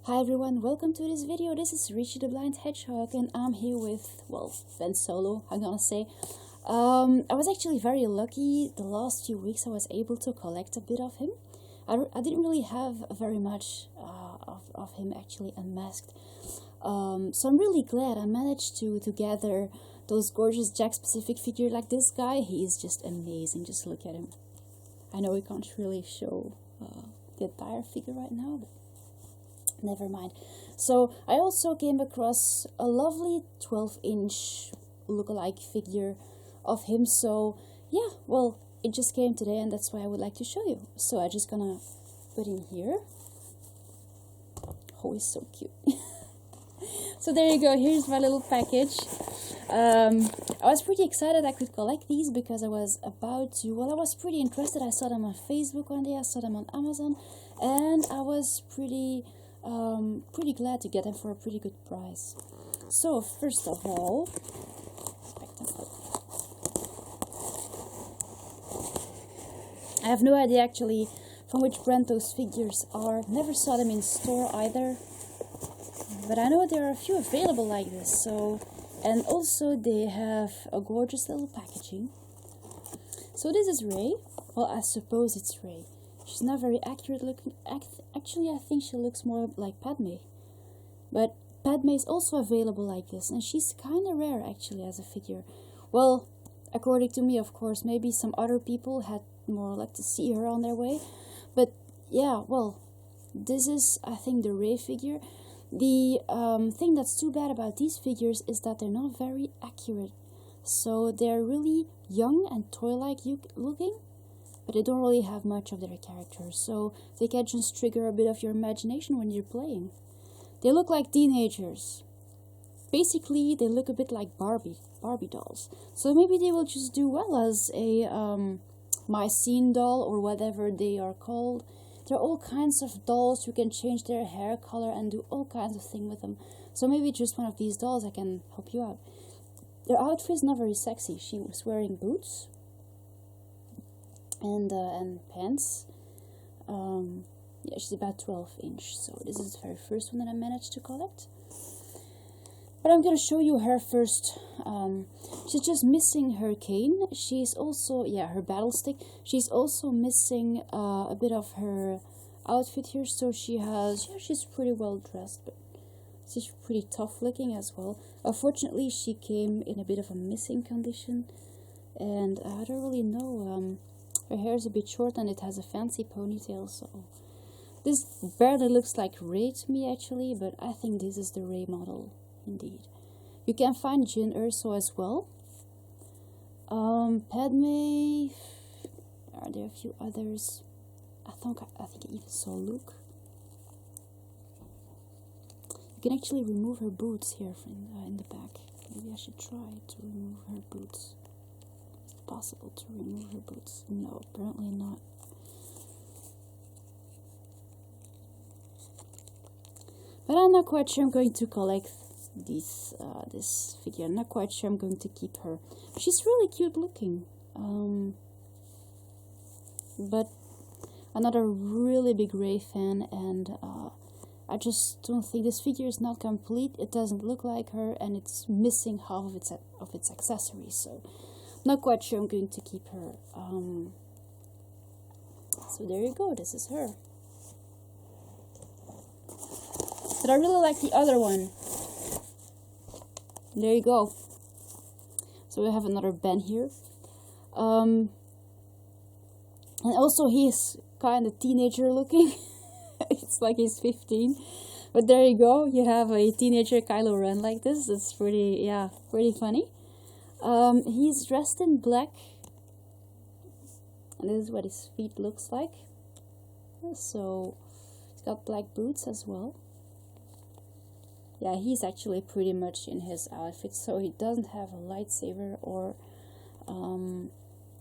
Hi everyone, welcome to this video. This is Richie the Blind Hedgehog and I'm here with, well, Ben Solo, I'm gonna say. I was actually very lucky the last few weeks I was able to collect a bit of him. I didn't really have very much of him actually unmasked. So I'm really glad I managed to gather those gorgeous Jack-specific figures like this guy. He is just amazing, just look at him. I know we can't really show the entire figure right now, but never mind. So I also came across a lovely 12-inch lookalike figure of him. So yeah, well, it just came today and that's why I would like to show you. So I'm just gonna put him here. Oh, he's so cute. So there you go, here's my little package. I was pretty excited I could collect these because I was about to, well, I was pretty interested. I saw them on Facebook one day, I saw them on Amazon, and I was pretty glad to get them for a pretty good price. So first of all, I have no idea actually from which brand those figures are. Never saw them in store either, but I know there are a few available like this. So, and also they have a gorgeous little packaging. So this is Rey. Well, I suppose it's Rey. She's not very accurate looking. Actually, I think she looks more like Padme. But Padme is also available like this, and she's kind of rare actually as a figure. Well, according to me, of course, maybe some other people had more like to see her on their way. But yeah, well, this is, I think, the Rey figure. The thing that's too bad about these figures is that they're not very accurate. So they're really young and toy-like looking, but they don't really have much of their characters, so they can just trigger a bit of your imagination when you're playing. They look like teenagers. Basically, they look a bit like Barbie dolls. So maybe they will just do well as a Mycene doll or whatever they are called. There are all kinds of dolls. You can change their hair color and do all kinds of things with them. So maybe just one of these dolls I can help you out. Their outfit is not very sexy. She was wearing boots and pants. Yeah, she's about 12-inch, so this is the very first one that I managed to collect. But I'm gonna show you her first. She's just missing her cane. She's also, yeah, her battle stick. She's also missing a bit of her outfit here. So she has, yeah, she's pretty well dressed, but she's pretty tough looking as well. Unfortunately, she came in a bit of a missing condition, and I don't really know. Her hair is a bit short and it has a fancy ponytail, so this barely looks like Rey to me actually, but I think this is the Rey model indeed. You can find Jyn Erso as well. Padme, are there a few others? I think I even saw Luke. You can actually remove her boots here in the back. Maybe I should try to remove her boots. Possible to remove her boots? No, apparently not. But I'm not quite sure I'm going to collect this figure. I'm not quite sure I'm going to keep her. She's really cute looking. But I'm not a really big Rey fan, and I just don't think this figure is not complete. It doesn't look like her, and it's missing half of its accessories. So not quite sure I'm going to keep her. So there you go, this is her. But I really like the other one. There you go. So we have another Ben here. And also he's kind of teenager looking. It's like he's 15. But there you go, you have a teenager Kylo Ren like this. It's pretty, yeah, pretty funny. He's dressed in black, and this is what his feet looks like. So he's got black boots as well. Yeah, he's actually pretty much in his outfit, so he doesn't have a lightsaber or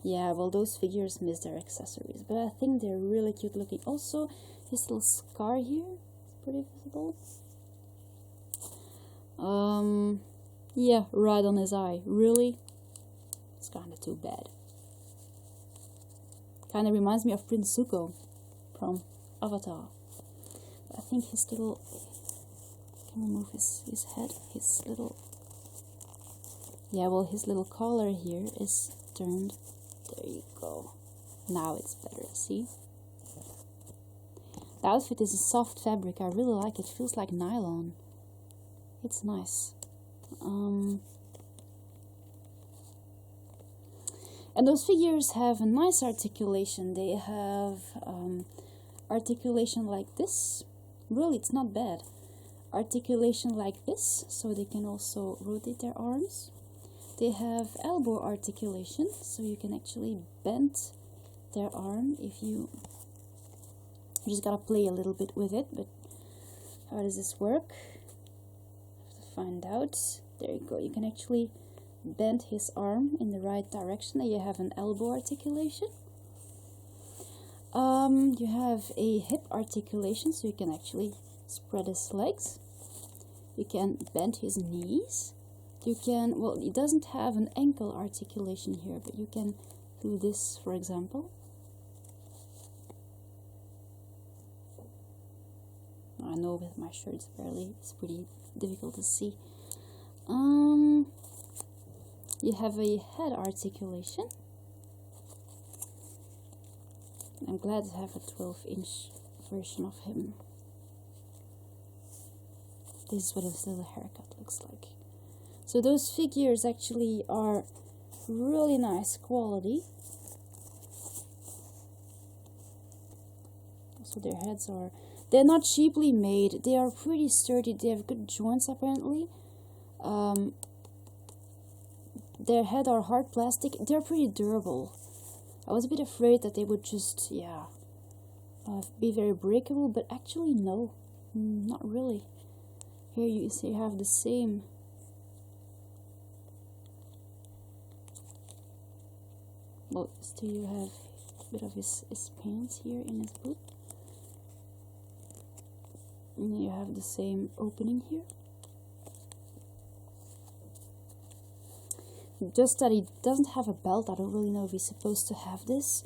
yeah, well, those figures miss their accessories, but I think they're really cute looking. Also, his little scar here is pretty visible. Yeah, right on his eye. Really? It's kind of too bad. Kind of reminds me of Prince Zuko from Avatar. I think his little can remove his head, his little, yeah, well, his little collar here is turned. There you go. Now it's better, see? The outfit is a soft fabric. I really like it. Feels like nylon. It's nice. And those figures have a nice articulation. They have articulation like this. Really, it's not bad. Articulation like this, so they can also rotate their arms. They have elbow articulation, so you can actually bend their arm if you just gotta play a little bit with it. But how does this work? I have to find out. There you go. You can actually bend his arm in the right direction, and you have an elbow articulation. You have a hip articulation, so you can actually spread his legs. You can bend his knees. You can, well, it doesn't have an ankle articulation here, but you can do this, for example. I know with my shirt it's pretty difficult to see. You have a head articulation. I'm glad to have a 12-inch version of him. This is what his little haircut looks like. So those figures actually are really nice quality. So their heads are, they're not cheaply made. They are pretty sturdy. They have good joints apparently. Their head are hard plastic. They're pretty durable. I was a bit afraid that they would just, be very breakable, but actually no, not really. Here you see you have the same. Well, still you have a bit of his pants here in his boot. And you have the same opening here. Just that he doesn't have a belt. I don't really know if he's supposed to have this.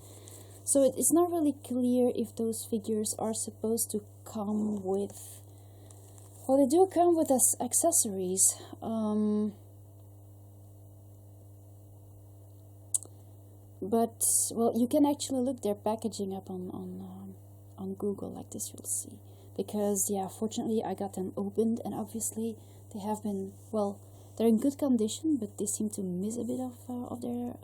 So it's not really clear if those figures are supposed to come with... Well, they do come with accessories. But, well, you can actually look their packaging up on Google like this, you'll see. Because, yeah, fortunately I got them opened, and obviously they have been, well, they're in good condition, but they seem to miss a bit of their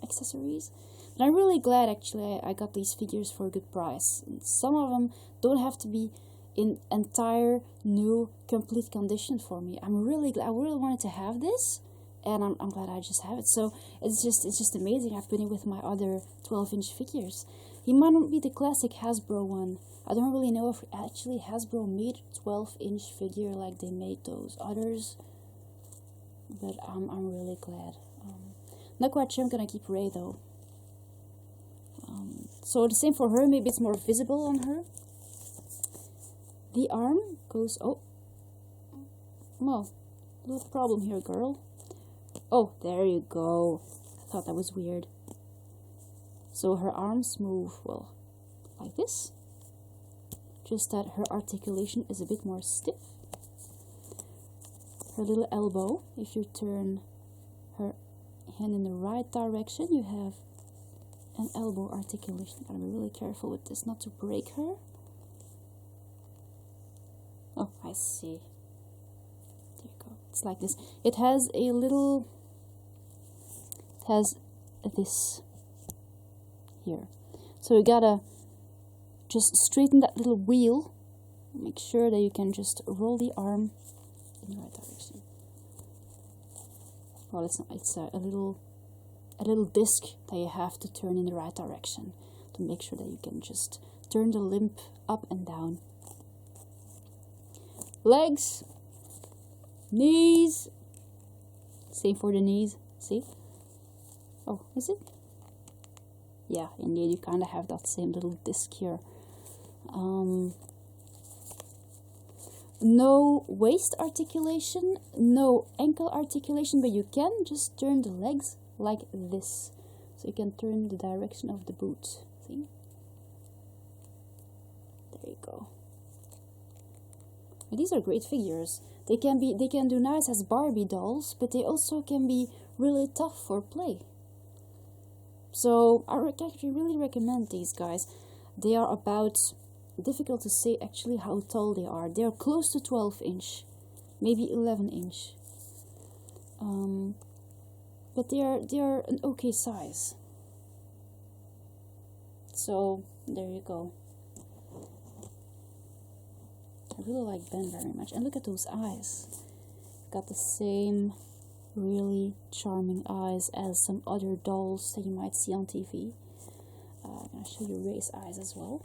accessories. And I'm really glad, actually, I got these figures for a good price. And some of them don't have to be in entire, new, complete condition for me. I'm really glad. I really wanted to have this, and I'm glad I just have it. So it's just amazing. I put it with my other 12-inch figures. He might not be the classic Hasbro one. I don't really know if actually Hasbro made 12-inch figure like they made those others. But I'm really glad. Not quite sure I'm gonna keep Ray though. So the same for her. Maybe it's more visible on her. The arm goes. Oh, well, little problem here, girl. Oh, there you go. I thought that was weird. So her arms move, well, like this. Just that her articulation is a bit more stiff. Her little elbow, if you turn her hand in the right direction, you have an elbow articulation. Gotta be really careful with this, not to break her. Oh, I see. There you go. It's like this. It has a little... It has this here. So you gotta just straighten that little wheel. Make sure that you can just roll the arm in the right direction. Well, it's not. It's a little disc that you have to turn in the right direction to make sure that you can just turn the limb up and down. Legs, knees. Same for the knees. See? Oh, is it? Yeah, indeed, you kind of have that same little disc here. No waist articulation, no ankle articulation, but you can just turn the legs like this. So you can turn the direction of the boot. See? There you go. But these are great figures. They can do nice as Barbie dolls, but they also can be really tough for play. So I actually really recommend these guys. They are about, difficult to say actually how tall they are. They are close to 12 inch, maybe 11 inch. But they are an okay size. So there you go. I really like Ben very much. And look at those eyes. Got the same really charming eyes as some other dolls that you might see on TV. I'm going to show you Ray's eyes as well.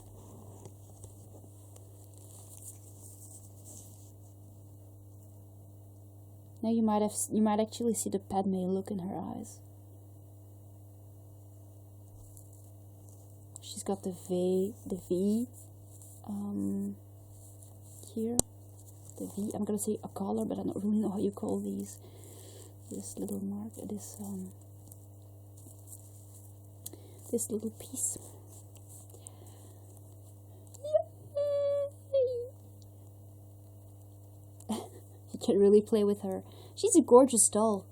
Now you might actually see the Padme look in her eyes. She's got the V here. The V. I'm gonna say a collar, but I don't really know how you call these. This little mark. This little piece. You can really play with her. She's a gorgeous doll.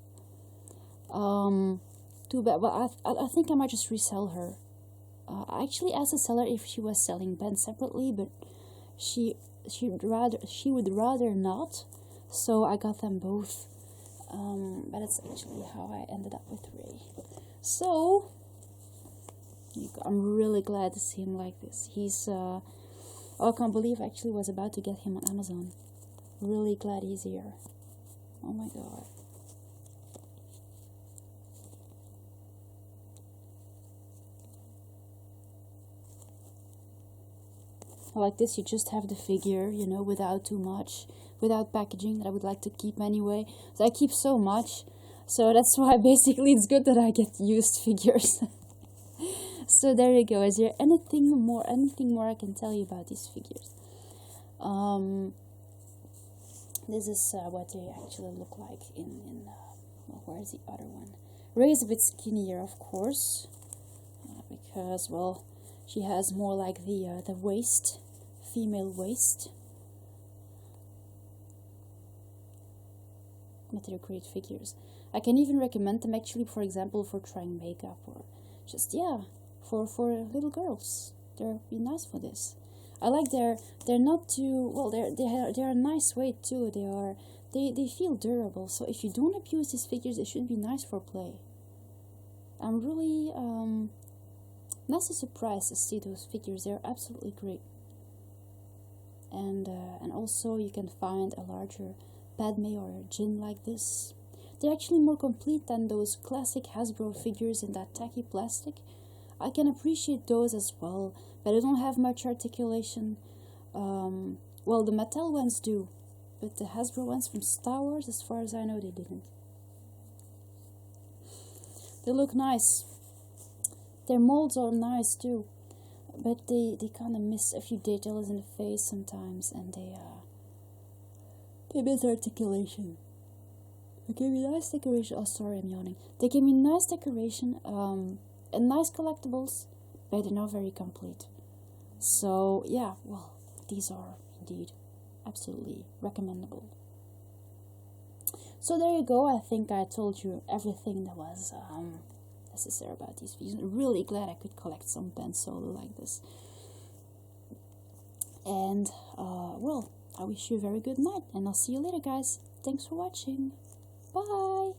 Too bad, but I think I might just resell her. I actually asked the seller if she was selling Ben separately, but she would rather not. So I got them both. But that's actually how I ended up with Ray. So I'm really glad to see him like this. He's I can't believe I actually was about to get him on Amazon. Really glad he's here. Oh my god. Like this, you just have the figure, you know, without too much, without packaging that I would like to keep anyway. So I keep so much, so that's why basically it's good that I get used figures. So there you go. Is there anything more I can tell you about these figures? This is what they actually look like in well, where's the other one? Ray's a bit skinnier, of course, because, well, she has more like the waist, female waist. But they're great figures. I can even recommend them actually, for example, for trying makeup or just, yeah, for little girls. They're be nice for this. I like they're not too, well, they're a nice weight too. They feel durable. So if you don't abuse these figures, they should be nice for play. I'm really nicely surprised to see those figures. They're absolutely great. And also you can find a larger Padme or a Jinn like this. They're actually more complete than those classic Hasbro figures in that tacky plastic. I can appreciate those as well, but they don't have much articulation. Well, the Mattel ones do, but the Hasbro ones from Star Wars, as far as I know, they didn't. They look nice. Their molds are nice too, but they kind of miss a few details in the face sometimes, and they miss articulation. They give me nice decoration. Oh, sorry, I'm yawning. They give me nice decoration, and nice collectibles, but they're not very complete. So yeah, well, these are indeed absolutely recommendable. So there you go. I think I told you everything that was necessary about these figures. I'm really glad I could collect some Ben Solo like this. And well, I wish you a very good night, and I'll see you later, guys. Thanks for watching. Bye.